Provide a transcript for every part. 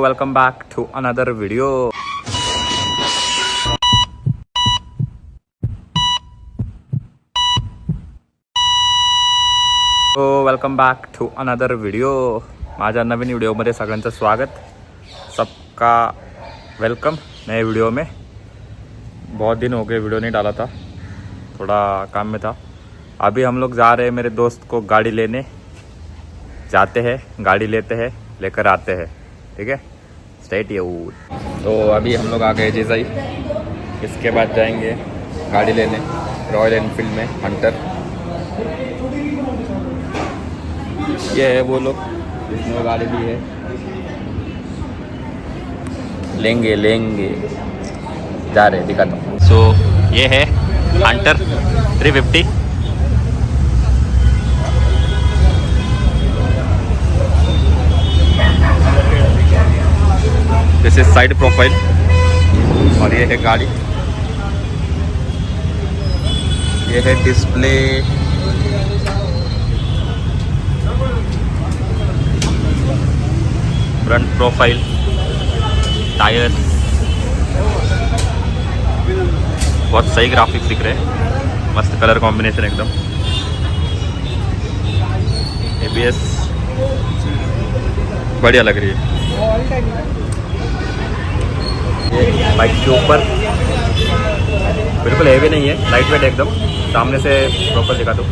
Welcome back to another video. Welcome back to another video. माझ्या नवीन व्हिडिओमध्ये सगळ्यांचं स्वागत। सबका वेलकम नए वीडियो में। बहुत दिन हो गए वीडियो नहीं डाला था, थोड़ा काम में था। अभी हम लोग जा रहे हैं मेरे दोस्त को गाड़ी लेने। जाते हैं, गाड़ी लेते हैं, लेकर आते हैं, ठीक है। Stay tuned. तो अभी हम लोग आ गए जेसाई। इसके बाद जाएंगे गाड़ी लेने रॉयल एनफील्ड में हंटर। ये है वो लोग जिसने वो गाड़ी ली है। लेंगे जा रहे, दिखाता हूँ। सो ये है Hunter 350। This is side profile और ये है गाड़ी। ये है डिस्प्ले, फ्रंट प्रोफाइल, टायर्स, बहुत सही ग्राफिक्स दिख रहे हैं। मस्त कलर कॉम्बिनेशन एकदम। ABS बढ़िया लग रही है। ये बाइक के ऊपर बिल्कुल हेवी नहीं है, लाइट वेट एकदम। सामने से प्रॉपर दिखा दो।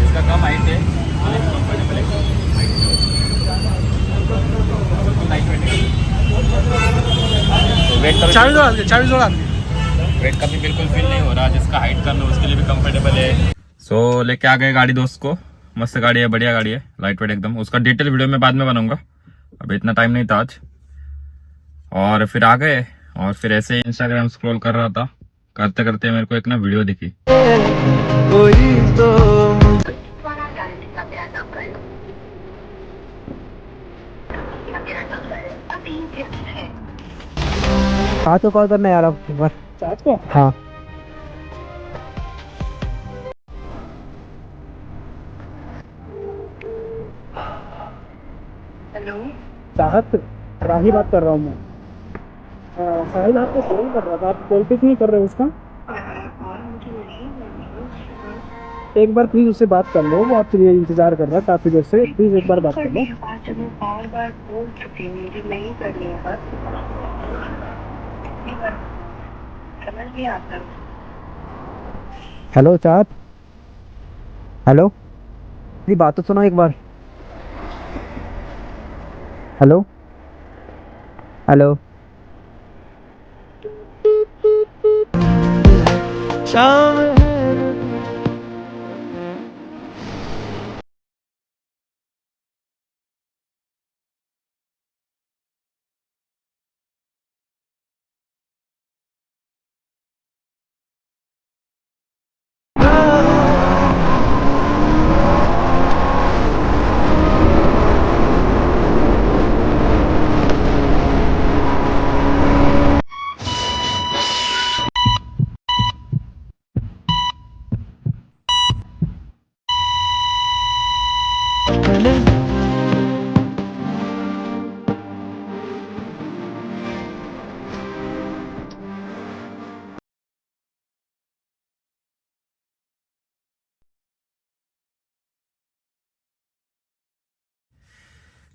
इसका कम हाइट है, वेट का वेट का भी बिल्कुल फील नहीं हो रहा। जिसका हाइट कम है उसके लिए भी कंफर्टेबल है। सो लेके आ गए गाड़ी दोस्त को। मस्त गाड़ी है, बढ़िया गाड़ी है, लाइट वेट एकदम। उसका डिटेल वीडियो में बाद में बनाऊंगा, अभी इतना टाइम नहीं था आज। और फिर आ गए और फिर ऐसे इंस्टाग्राम स्क्रॉल कर रहा था, करते करते मेरे को एक ना वीडियो दिखी। हाँ तो कॉल करना यार आप एक बार। चार्ज को? हाँ। हेलो चाहत राही बात कर रहा हूँ मैं। साहिल आपको कॉल कर रहा था, आप कॉल पिक नहीं कर रहे हो उसका। और मुझे नहीं एक बार प्लीज उससे बात कर लो, वो आपके लिए इंतजार कर रहा है काफी देर से। प्लीज एक बार बात कर लो। बात जब मैं बार बार बोल चुकी हूँ मुझे नहीं करनी है बस। इतनी बार समझ नहीं आता। हेलो चाहत, हेलो, मेरी बात तो सुनो एक बार। Hello hello. शाम है।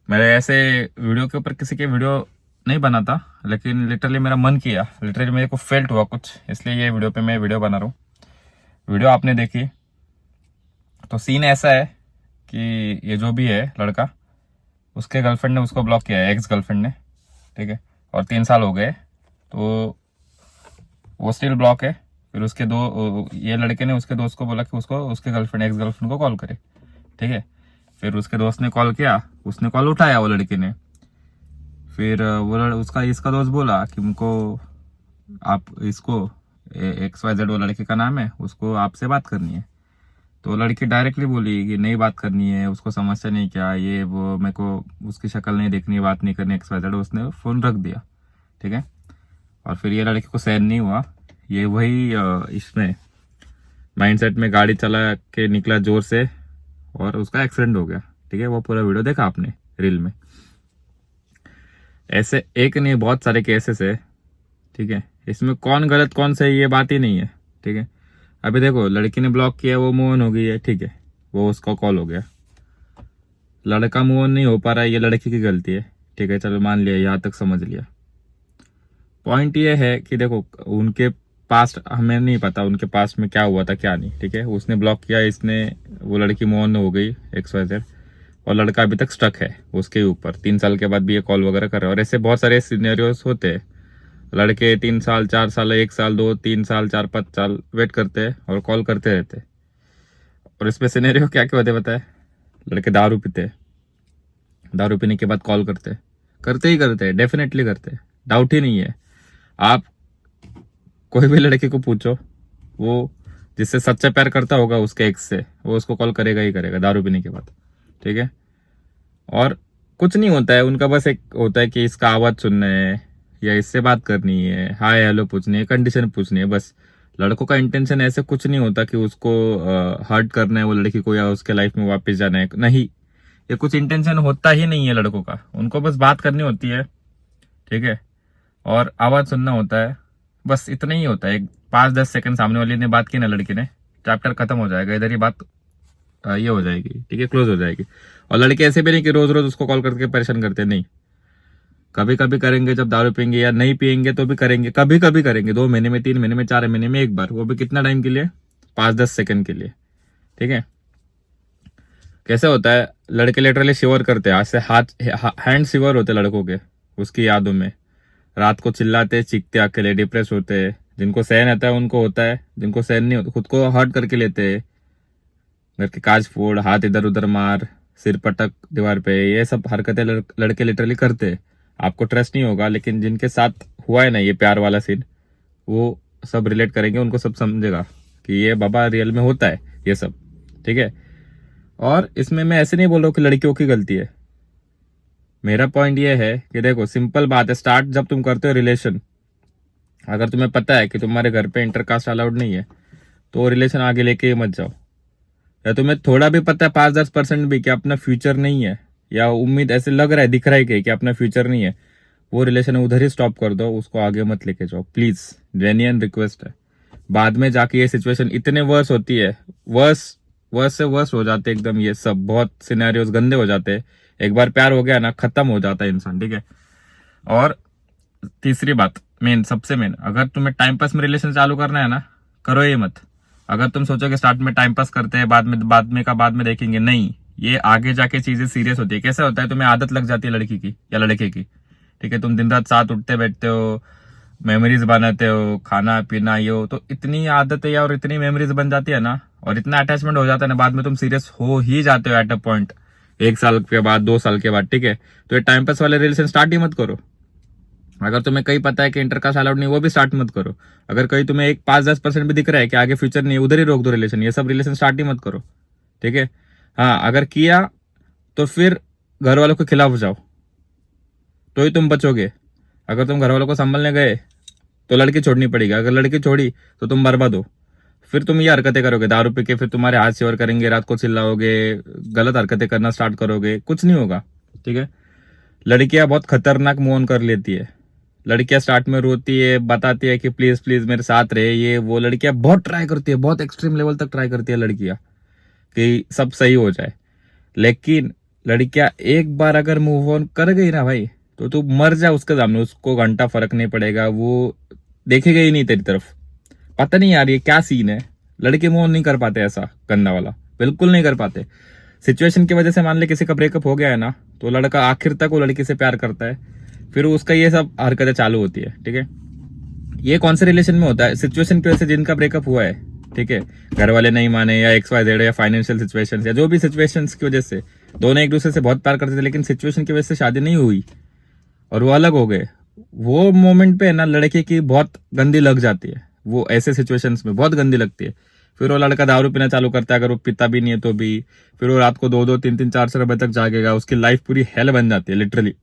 मेरे ऐसे वीडियो के ऊपर किसी के वीडियो नहीं बना था, लेकिन लिटरली मेरा मन किया, लिटरली मेरे को फेल्ट हुआ कुछ, इसलिए ये वीडियो पे मैं वीडियो बना रहा हूँ। वीडियो आपने देखी तो सीन ऐसा है कि ये जो भी है लड़का, उसके गर्लफ्रेंड ने उसको ब्लॉक किया है, एक्स गर्लफ्रेंड ने, ठीक है। और 3 साल हो गए तो वो स्टिल ब्लॉक है। फिर उसके ये लड़के ने उसके दोस्त को बोला कि उसको उसके गर्लफ्रेंड एक्स गर्लफ्रेंड को कॉल करे, ठीक है। फिर उसके दोस्त ने कॉल किया, उसने कॉल उठाया वो लड़के ने। फिर उसका इसका दोस्त बोला कि उनको आप इसको XYZ वो लड़के का नाम है, उसको आपसे बात करनी है। तो लड़की डायरेक्टली बोली कि नहीं बात करनी है, उसको समस्या नहीं क्या, ये वो, मेरे को उसकी शक्ल नहीं देखनी, बात नहीं करनी, XYZ। उसने फ़ोन रख दिया, ठीक है। और फिर ये लड़की को सहन नहीं हुआ, ये वही इसमें माइंडसेट में गाड़ी चला के निकला जोर से और उसका एक्सीडेंट हो गया, ठीक है। वो पूरा वीडियो देखा आपने रील में। ऐसे एक नहीं बहुत सारे केसेस है, ठीक है। इसमें कौन गलत कौन सही ये बात ही नहीं है, ठीक है। अभी देखो लड़की ने ब्लॉक किया, वो मूव ऑन हो गई है, ठीक है, वो उसका कॉल हो गया। लड़का मूव ऑन नहीं हो पा रहा है, ये लड़की की गलती है, ठीक है। चलो मान लिया, यहाँ तक समझ लिया। पॉइंट ये है कि देखो उनके पास्ट हमें नहीं पता, उनके पास्ट में क्या हुआ था क्या नहीं, ठीक है। उसने ब्लॉक किया, इसने, वो लड़की मूव ऑन हो गई XYZ, और लड़का अभी तक स्टक है उसके ऊपर। 3 साल के बाद भी ये कॉल वगैरह कर रहा है। और ऐसे बहुत सारे सिनेरियोस होते हैं, लड़के 3 साल 4 साल 1 साल 2 3 साल 4 5 साल वेट करते हैं और कॉल करते रहते हैं। और इसमें सिनेरियो क्या क्या होते हैं पता है? लड़के दारू पीते हैं, दारू पीने के बाद कॉल करते हैं, करते ही करते हैं, डेफिनेटली करते हैं, डाउट ही नहीं है। आप कोई भी लड़के को पूछो, वो जिससे सच्चा प्यार करता होगा उसके एक्स से, वो उसको कॉल करेगा ही करेगा दारू पीने के बाद, ठीक है। और कुछ नहीं होता है उनका, बस एक होता है कि इसका आवाज सुनना है या इससे बात करनी है, हाय हेलो पूछनी है, कंडीशन पूछनी है, बस। लड़कों का इंटेंशन ऐसे कुछ नहीं होता कि उसको हर्ट करना है वो लड़की को या उसके लाइफ में वापस जाना है, नहीं। ये कुछ इंटेंशन होता ही नहीं है लड़कों का, उनको बस बात करनी होती है, ठीक है, और आवाज सुनना होता है, बस इतना ही होता है। एक 5-10 सेकंड सामने वाली ने बात की ना लड़की ने, चैप्टर खत्म हो जाएगा, इधर ही बात ये हो जाएगी, ठीक है, क्लोज हो जाएगी। और लड़के ऐसे भी नहीं कि रोज रोज उसको कॉल करके परेशान करते, नहीं। कभी कभी करेंगे, जब दारू पियेंगे या नहीं पियेंगे तो भी करेंगे, कभी कभी करेंगे, 2 महीने में, 3 महीने में, 4 महीने में एक बार, वो भी कितना टाइम के लिए? 5-10 सेकंड के लिए, ठीक है। कैसे होता है, लड़के लिटरली शिवर करते हैं, आज से हैंड शिवर होते लड़कों के उसकी यादों में। रात को चिल्लाते, चीखते, अकेले डिप्रेस होते हैं। जिनको सहन आता है उनको होता है, जिनको सहन नहीं होता खुद को हर्ट करके लेते हैं। घर के कांच फोड़, हाथ इधर उधर मार, सिर पटक दीवार पे, ये सब हरकतें लड़के लिटरली करते हैं। आपको ट्रस्ट नहीं होगा, लेकिन जिनके साथ हुआ है ना ये प्यार वाला सीन, वो सब रिलेट करेंगे, उनको सब समझेगा कि ये बाबा रियल में होता है ये सब, ठीक है। और इसमें मैं ऐसे नहीं बोल रहा हूँ कि लड़कियों की गलती है। मेरा पॉइंट ये है कि देखो सिंपल बात है, स्टार्ट जब तुम करते हो रिलेशन, अगर तुम्हें पता है कि तुम्हारे घर पे इंटरकास्ट अलाउड नहीं है, तो रिलेशन आगे लेके मत जाओ। या तुम्हें थोड़ा भी पता है 5-10% भी कि अपना फ्यूचर नहीं है, या उम्मीद ऐसे लग रहा है, दिख रहा है कि अपना फ्यूचर नहीं है, वो रिलेशन उधर ही स्टॉप कर दो, उसको आगे मत लेके जाओ प्लीज, जेन्युइन रिक्वेस्ट है। बाद में जाके ये सिचुएशन इतने वर्स होती है, वर्स से वर्स हो जाते एकदम, ये सब बहुत सिनेरियोस गंदे हो जाते हैं। एक बार प्यार हो गया ना, खत्म हो जाता है इंसान, ठीक है। और तीसरी बात, मेन, सबसे मेन, अगर तुम्हें टाइम पास में रिलेशन चालू करना है ना, करो ये मत। अगर तुम सोचो कि स्टार्ट में टाइम पास करते हैं, बाद में देखेंगे, नहीं, ये आगे जाके चीजें सीरियस होती है। कैसे होता है, तुम्हें आदत लग जाती है लड़की की या लड़के की, ठीक है। तुम दिन रात साथ उठते बैठते हो, मेमोरीज बनाते हो, खाना पीना ये हो, तो इतनी आदत है और इतनी मेमोरीज बन जाती है ना, और इतना अटैचमेंट हो जाता है ना, बाद में तुम सीरियस हो ही जाते हो एट अ पॉइंट, 1 साल के बाद, 2 साल के बाद, ठीक है। तो ये टाइम पास वाले रिलेशन स्टार्ट ही मत करो। अगर तुम्हें कहीं पता है कि इंटरकास्ट अलाउड नहीं, वो भी स्टार्ट मत करो। अगर कहीं तुम्हें एक 5-10% भी दिख रहा है कि आगे फ्यूचर नहीं, उधर ही रोक दो रिलेशन, ये सब रिलेशन स्टार्ट ही मत करो, ठीक है। हाँ, अगर किया तो फिर घर वालों के खिलाफ जाओ, तो ही तुम बचोगे। अगर तुम घर वालों को संभालने गए तो लड़की छोड़नी पड़ेगी, अगर लड़की छोड़ी तो तुम बर्बाद हो। फिर तुम ये हरकतें करोगे दारू पी के, फिर तुम्हारे हाथ शिवर करेंगे, रात को चिल्लाओगे, गलत हरकतें करना स्टार्ट करोगे, कुछ नहीं होगा, ठीक है। लड़कियां बहुत खतरनाक मूव ऑन कर लेती है। लड़कियां स्टार्ट में रोती है, बताती है कि प्लीज प्लीज मेरे साथ रहे, ये वो। लड़कियां बहुत ट्राई करती है, बहुत एक्सट्रीम लेवल तक ट्राई करती है लड़कियां कि सब सही हो जाए। लेकिन लड़कियां एक बार अगर मूव ऑन कर गई ना भाई, तो तू मर जा उसके सामने, उसको घंटा फर्क नहीं पड़ेगा, वो देखेगा ही नहीं तेरी तरफ। पता नहीं यार ये क्या सीन है, लड़के मूव ऑन नहीं कर पाते, ऐसा गंदा वाला बिल्कुल नहीं कर पाते। सिचुएशन की वजह से मान ले किसी का ब्रेकअप हो गया है ना, तो लड़का आखिर तक वो लड़की से प्यार करता है, फिर उसका ये सब हरकतें चालू होती है, ठीक है। ये कौन से रिलेशन में होता है? सिचुएशन की वजह से जिनका ब्रेकअप हुआ है, ठीक है, घर वाले नहीं माने या XYZ या फाइनेंशियल सिचुएशन या जो भी सिचुएशंस की वजह से, दोनों एक दूसरे से बहुत प्यार करते थे, लेकिन सिचुएशन की वजह से शादी नहीं हुई और वो अलग हो गए। वो मोमेंट पे ना लड़के की बहुत गंदी लग जाती है, वो ऐसे सिचुएशंस में बहुत गंदी लगती है। फिर वो लड़का दारू पीना चालू करता है, अगर वो पीता भी नहीं है तो भी। फिर वो रात को 2-2, 3-3, 4-4 बजे तक जागेगा, उसकी लाइफ पूरी हेल बन जाती है लिटरली,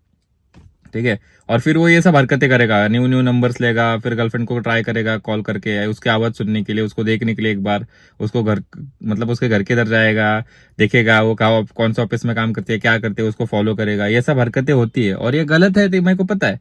ठीक है। और फिर वो ये सब हरकतें करेगा, न्यू न्यू नंबर्स लेगा, फिर गर्लफ्रेंड को ट्राई करेगा कॉल करके, उसकी आवाज सुनने के लिए, उसको देखने के लिए एक बार, उसको घर मतलब उसके घर के इधर जाएगा, देखेगा वो कौन सा ऑफिस में काम करती है, क्या करते है, उसको फॉलो करेगा। ये सब हरकतें होती है और ये गलत है, मेरे को पता है।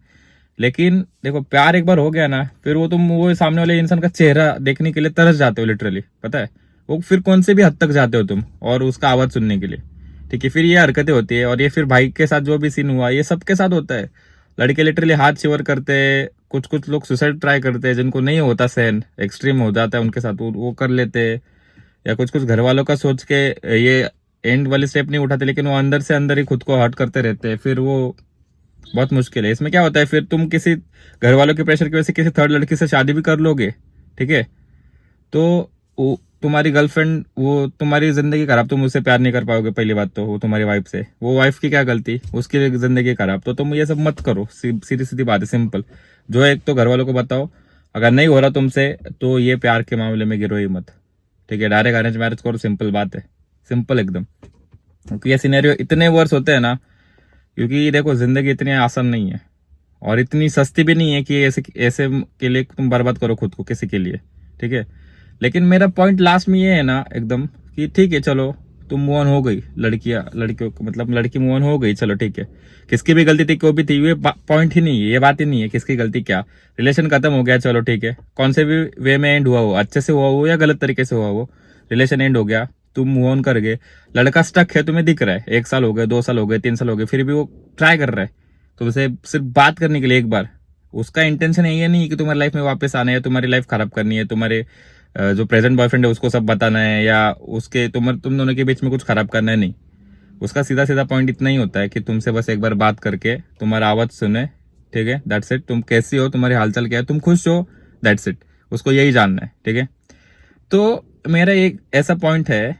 लेकिन देखो प्यार एक बार हो गया ना, फिर वो तुम वो सामने वाले इंसान का चेहरा देखने के लिए तरस जाते हो लिटरली, पता है। वो फिर कौन से भी हद तक जाते हो तुम, और उसका आवाज सुनने के लिए, ठीक है। फिर ये हरकतें होती है, और ये फिर भाई के साथ जो भी सीन हुआ, ये सबके साथ होता है। लड़के लिटरली हाथ शिवर करते हैं, कुछ कुछ लोग सुसाइड ट्राई करते हैं, जिनको नहीं होता सहन, एक्सट्रीम हो जाता है उनके साथ, वो कर लेते हैं। या कुछ कुछ घर वालों का सोच के ये एंड वाली स्टेप नहीं उठाते, लेकिन वो अंदर से अंदर ही खुद को हर्ट करते रहते हैं। फिर वो बहुत मुश्किल है। इसमें क्या होता है, फिर तुम किसी घर वालों के प्रेशर की वजह से किसी थर्ड लड़की से शादी भी कर लोगे, ठीक है, तो तुम्हारी गर्लफ्रेंड, वो तुम्हारी जिंदगी खराब, तुम उससे प्यार नहीं कर पाओगे पहली बात तो, वो तुम्हारी वाइफ से, वो वाइफ की क्या गलती, उसकी जिंदगी खराब। तो तुम ये सब मत करो, सीधी सीधी बात है, सिंपल। जो है, एक तो घर वालों को बताओ, अगर नहीं हो रहा तुमसे तो ये प्यार के मामले में गिरो ही मत, ठीक है। डायरेक्ट अरेंज मैरिज करो, सिंपल बात है, सिंपल एकदम। क्योंकि ये सिनेरियो इतने वर्स होते हैं ना, क्योंकि देखो जिंदगी इतनी आसान नहीं है, और इतनी सस्ती भी नहीं है कि ऐसे ऐसे के लिए तुम बर्बाद करो खुद को किसी के लिए, ठीक है। लेकिन मेरा पॉइंट लास्ट में ये है ना एकदम, कि ठीक है चलो तुम मूव ऑन हो गई, लड़कियों को मतलब लड़की मूव ऑन हो गई, चलो ठीक है। किसकी भी गलती थी, कोई भी थी, ये पॉइंट ही नहीं है, ये बात ही नहीं है किसकी गलती क्या। रिलेशन खत्म हो गया, चलो ठीक है, कौन से भी वे में एंड हुआ हो, अच्छे से हुआ हो या गलत तरीके से हुआ हो, रिलेशन एंड हो गया, तुम मूव ऑन कर गए। लड़का स्टक है, तुम्हें दिख रहा है, 1 साल हो गए, 2 साल हो गए, 3 साल हो गए, फिर भी वो ट्राई कर रहा है तुमसे सिर्फ बात करने के लिए एक बार। उसका इंटेंशन ये नहीं कि तुम्हारी लाइफ में वापस आना है, तुम्हारी लाइफ खराब करनी है, तुम्हारे जो प्रेजेंट बॉयफ्रेंड है उसको सब बताना है, या उसके तुम दोनों के बीच में कुछ खराब करना है, नहीं। उसका सीधा सीधा पॉइंट इतना ही होता है कि तुमसे बस एक बार बात करके तुम्हारा आवाज सुने, ठीक है, दैट्स इट। तुम कैसी हो, तुम्हारी हालचाल क्या है, तुम खुश हो, दैट्स इट। उसको यही जानना है, ठीक है। तो मेरा एक ऐसा पॉइंट है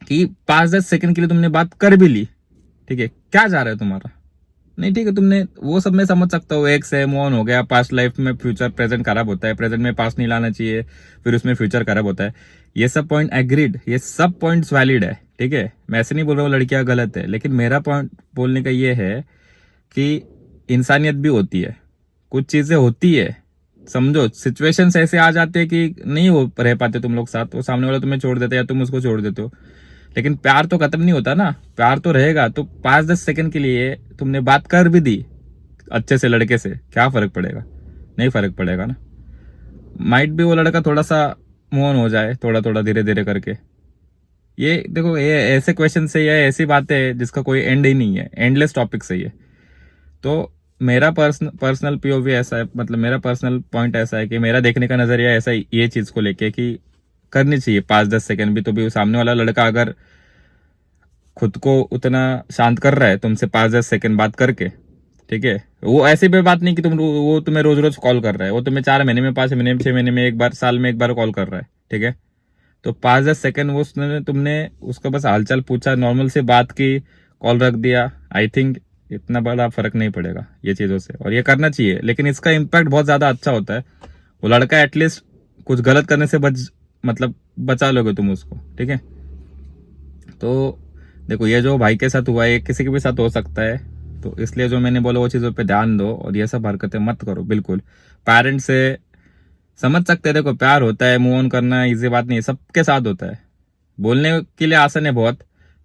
कि 5-10 सेकंड के लिए तुमने बात कर भी ली, ठीक है, क्या जा रहा है तुम्हारा, नहीं ठीक है, तुमने वो सब मैं समझ सकता हूँ, एक से मूव ऑन हो गया, पास्ट लाइफ में फ्यूचर प्रेजेंट खराब होता है, प्रेजेंट में पास्ट नहीं लाना चाहिए, फिर उसमें फ्यूचर खराब होता है, ये सब पॉइंट एग्रीड, ये सब पॉइंट्स वैलिड है, ठीक है। मैं ऐसे नहीं बोल रहा हूँ लड़कियां गलत है, लेकिन मेरा पॉइंट बोलने का ये है कि इंसानियत भी होती है, कुछ चीजें होती है, समझो सिचुएशंस ऐसे आ जाते हैं कि नहीं हो रह पाते तुम लोग साथ, वो सामने वाला तुम्हें छोड़ देते या तुम उसको छोड़ देते हो, लेकिन प्यार तो खत्म नहीं होता ना, प्यार तो रहेगा। तो 5-10 सेकंड के लिए तुमने बात कर भी दी अच्छे से लड़के से, क्या फर्क पड़ेगा, नहीं फर्क पड़ेगा ना। माइट भी वो लड़का थोड़ा सा मूव ऑन हो जाए, थोड़ा थोड़ा धीरे धीरे करके। ये देखो, ये ऐसे क्वेश्चन से या ऐसी बातें है जिसका कोई एंड ही नहीं है, एंडलेस टॉपिक से ये। तो मेरा पर्सनल पीओवी ऐसा है, मतलब मेरा पर्सनल पॉइंट ऐसा है कि मेरा देखने का नजरिया ऐसा ये चीज को लेके कि करनी चाहिए 5-10 सेकंड भी, तो भी सामने वाला लड़का अगर खुद को उतना शांत कर रहा है तुमसे 5-10 सेकंड बात करके, ठीक है। वो ऐसी भी बात नहीं कि वो तुम्हें रोज रोज कॉल कर रहा है, वो तुम्हें 4 महीने में, 5 महीने में, 6 महीने में एक बार, साल में एक बार कॉल कर रहा है, ठीक है। तो 5-10 सेकंड वो तुमने उसका बस हालचाल पूछा, नॉर्मल से बात की, कॉल रख दिया, आई थिंक इतना बड़ा फर्क नहीं पड़ेगा ये चीजों से, और ये करना चाहिए। लेकिन इसका इम्पैक्ट बहुत ज्यादा अच्छा होता है, वो लड़का एटलीस्ट कुछ गलत करने से बचा लोगे तुम उसको, ठीक है। तो देखो, ये जो भाई के साथ हुआ है किसी के भी साथ हो सकता है, तो इसलिए जो मैंने बोला वो चीज़ों पे ध्यान दो, और ये सब हरकतें मत करो बिल्कुल। पेरेंट्स से समझ सकते हैं, देखो प्यार होता है, मूव ऑन करना इजी बात नहीं है, सबके साथ होता है। बोलने के लिए आसान है बहुत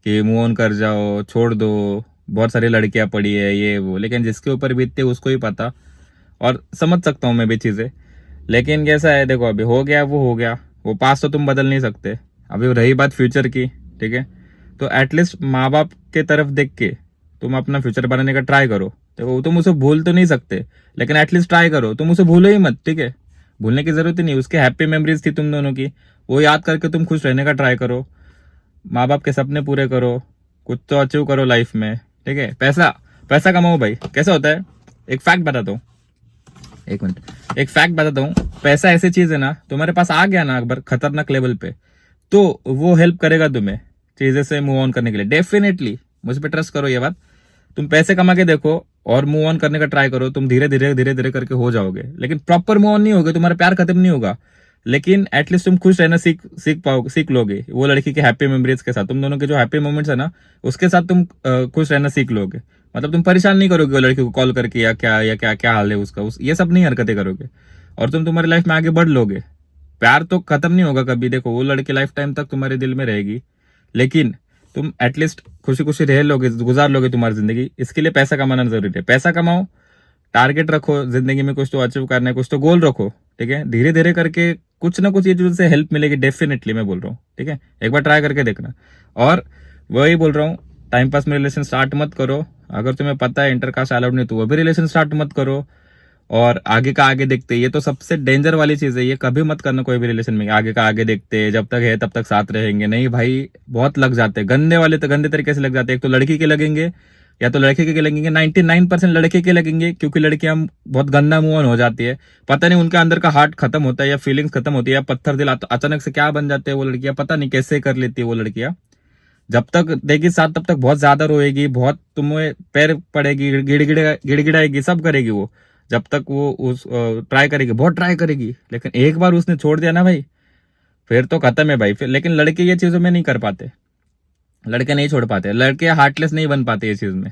कि मूव ऑन कर जाओ, छोड़ दो, बहुत सारी लड़कियां पड़ी है, ये वो, लेकिन जिसके ऊपर बीतते उसको ही पता। और समझ सकता हूँ मैं भी चीज़ें, लेकिन कैसा है, देखो अभी हो गया वो हो गया, वो पास तो तुम बदल नहीं सकते। अभी रही बात फ्यूचर की, ठीक है, तो एटलीस्ट माँ बाप के तरफ देख के तुम अपना फ्यूचर बनाने का ट्राई करो। देखो तुम उसे भूल तो नहीं सकते, लेकिन एटलीस्ट ट्राई करो, तुम उसे भूलो ही मत, ठीक है। भूलने की जरूरत ही नहीं, उसके हैप्पी मेमोरीज थी तुम दोनों की, वो याद करके तुम खुश रहने का ट्राई करो, माँ बाप के सपने पूरे करो, कुछ तो अचीव करो लाइफ में, ठीक है। पैसा कमाओ भाई, कैसा होता है, एक फैक्ट बताता हूँ, एक मिनट, एक फैक्ट बताता हूँ। पैसा ऐसी चीज है ना, तुम्हारे पास आ गया ना अकबर खतरनाक लेवल पे, तो वो हेल्प करेगा तुम्हें चीजें से मूव ऑन करने के लिए, डेफिनेटली मुझ पे ट्रस्ट करो ये बात। तुम पैसे कमा के देखो और मूव ऑन करने का ट्राई करो, तुम धीरे धीरे करके हो जाओगे, लेकिन प्रॉपर मूव ऑन नहीं होगे, तुम्हारा प्यार खत्म नहीं होगा। लेकिन एटलीस्ट तुम खुश रहना सीख लोगे वो लड़की के हैप्पी मेमोरीज के साथ। तुम दोनों के जो हैप्पी मोमेंट्स है ना उसके साथ तुम खुश रहना सीख लोगे। मतलब तुम परेशान नहीं करोगे वो लड़की को कॉल करके या क्या क्या हाल है उसका, ये सब नहीं हरकतें करोगे और तुम तुम्हारी लाइफ में आगे बढ़ लोगे। प्यार तो खत्म नहीं होगा कभी, देखो वो लड़की लाइफ टाइम तक तुम्हारे दिल में रहेगी, लेकिन तुम एटलीस्ट खुशी खुशी रह लोगे, गुजार लोगे तुम्हारी जिंदगी। इसके लिए पैसा कमाना जरूरी है, पैसा कमाओ, टारगेट रखो जिंदगी में, कुछ तो अचीव करना है, कुछ तो गोल रखो, ठीक है। धीरे धीरे करके कुछ ना कुछ ये चीज से हेल्प मिलेगी डेफिनेटली, मैं बोल रहा हूँ, ठीक है। एक बार ट्राई करके देखना। और वही बोल रहा हूँ, टाइम पास में रिलेशन स्टार्ट मत करो। अगर तुम्हें पता है इंटरकास्ट अलाउड नहीं तो वो भी रिलेशन स्टार्ट मत करो। और आगे का आगे देखते, ये तो सबसे डेंजर वाली चीज है, ये कभी मत करना कोई भी रिलेशन में। आगे का आगे देखते, जब तक है तब तक साथ रहेंगे, नहीं भाई, बहुत लग जाते हैं गंदे वाले, तो गंदे तरीके से लग जाते हैं। एक तो लड़की के लगेंगे या तो लड़के के लगेंगे, 99% लड़के के लगेंगे, क्योंकि लड़कियां बहुत गंदा मुंह ऑन हो जाती है। पता नहीं उनके अंदर का हार्ट खत्म होता है या फीलिंग्स खत्म होती है या पत्थर दिल अचानक से क्या बन जाते हैं वो लड़कियां, पता नहीं कैसे कर लेती है वो लड़कियां। जब तक देगी साथ तब तक बहुत ज्यादा रोएगी, बहुत तुम्हें पैर पड़ेगी, गिड़गिड़ाएगी, सब करेगी वो। जब तक वो उस ट्राई करेगी, बहुत ट्राई करेगी, लेकिन एक बार उसने छोड़ दिया ना भाई, फिर तो खत्म है भाई। फिर लेकिन लड़के ये चीजों में नहीं कर पाते, लड़के नहीं छोड़ पाते, लड़के हार्टलेस नहीं बन पाते ये चीज में।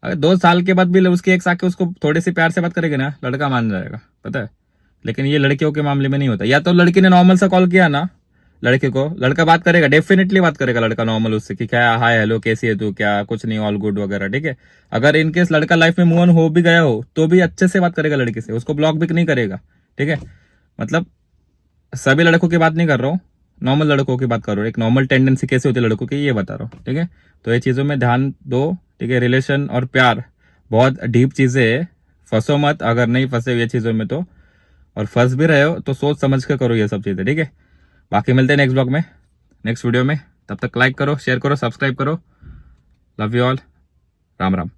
अगर 2 साल के बाद भी उसकी एक आके उसको थोड़ी सी प्यार से बात करेगी ना, लड़का मान जाएगा, पता है। लेकिन ये लड़कियों के मामले में नहीं होता। या तो लड़की ने नॉर्मल सा कॉल किया ना लड़के को, लड़का बात करेगा, डेफिनेटली बात करेगा लड़का नॉर्मल उससे कि क्या हाय हेलो कैसी है तू, क्या कुछ नहीं, ऑल गुड वगैरह, ठीक है। अगर इनकेस लड़का लाइफ में मूव ऑन हो भी गया हो तो भी अच्छे से बात करेगा लड़की से, उसको ब्लॉक भी नहीं करेगा, ठीक है। मतलब सभी लड़कों की बात नहीं कर रहा हूँ, नॉर्मल लड़कों की बात कर रहा हूँ। एक नॉर्मल टेंडेंसी कैसे होती है लड़कों की ये बता रहा हूँ, ठीक है। तो ये चीज़ों में ध्यान दो, ठीक है। रिलेशन और प्यार बहुत डीप चीज़ें है, फंसो मत अगर नहीं फंसे ये चीज़ों में तो, और फंस भी रहे हो तो सोच समझ कर करो ये सब चीज़ें, ठीक है। बाकी मिलते हैं नेक्स्ट ब्लॉग में, नेक्स्ट वीडियो में। तब तक लाइक करो, शेयर करो, सब्सक्राइब करो। Love you all, Ram Ram.